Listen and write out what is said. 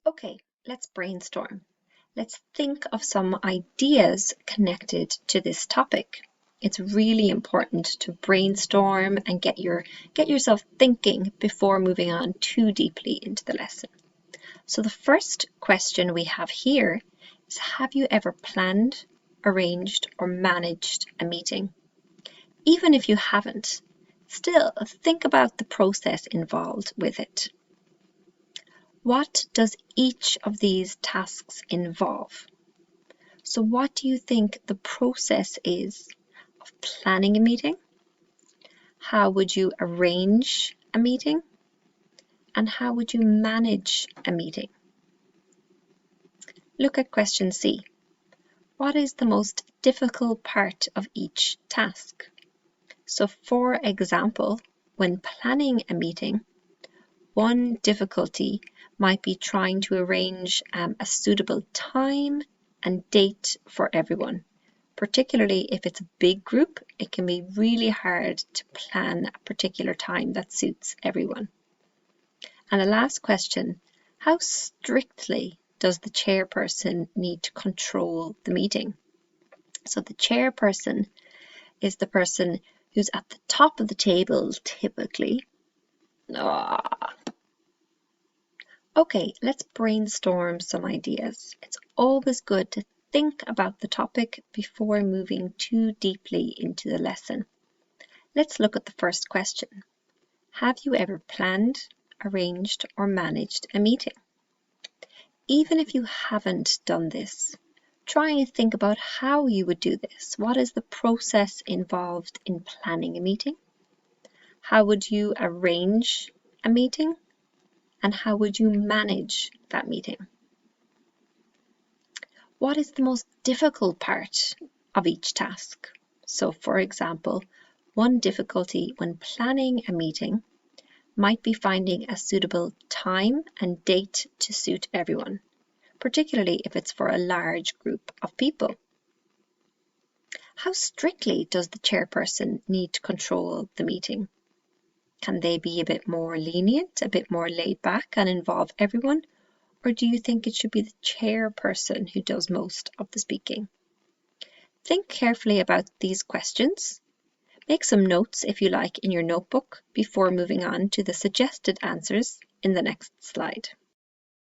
Okay, let's brainstorm. Let's think of some ideas connected to this topic. It's really important to brainstorm and get yourself thinking before moving on too deeply into the lesson. So the first question we have here is, have you ever planned, arranged, or managed a meeting? Even if you haven't, still think about the process involved with it. What does each of these tasks involve? So what do you think the process is of planning a meeting? How would you arrange a meeting? And how would you manage a meeting? Look at question C. What is the most difficult part of each task? So for example, when planning a meeting, one difficulty might be trying to arrange a suitable time and date for everyone. Particularly if it's a big group, it can be really hard to plan a particular time that suits everyone. And the last question, how strictly does the chairperson need to control the meeting? So the chairperson is the person who's at the top of the table typically. Okay, let's brainstorm some ideas. It's always good to think about the topic before moving too deeply into the lesson. Let's look at the first question. Have you ever planned, arranged, or managed a meeting? Even if you haven't done this, try and think about how you would do this. What is the process involved in planning a meeting? How would you arrange a meeting? And how would you manage that meeting? What is the most difficult part of each task? So, for example, one difficulty when planning a meeting might be finding a suitable time and date to suit everyone, particularly if it's for a large group of people. How strictly does the chairperson need to control the meeting? Can they be a bit more lenient, a bit more laid back and involve everyone? Or do you think it should be the chairperson who does most of the speaking? Think carefully about these questions. Make some notes if you like in your notebook before moving on to the suggested answers in the next slide.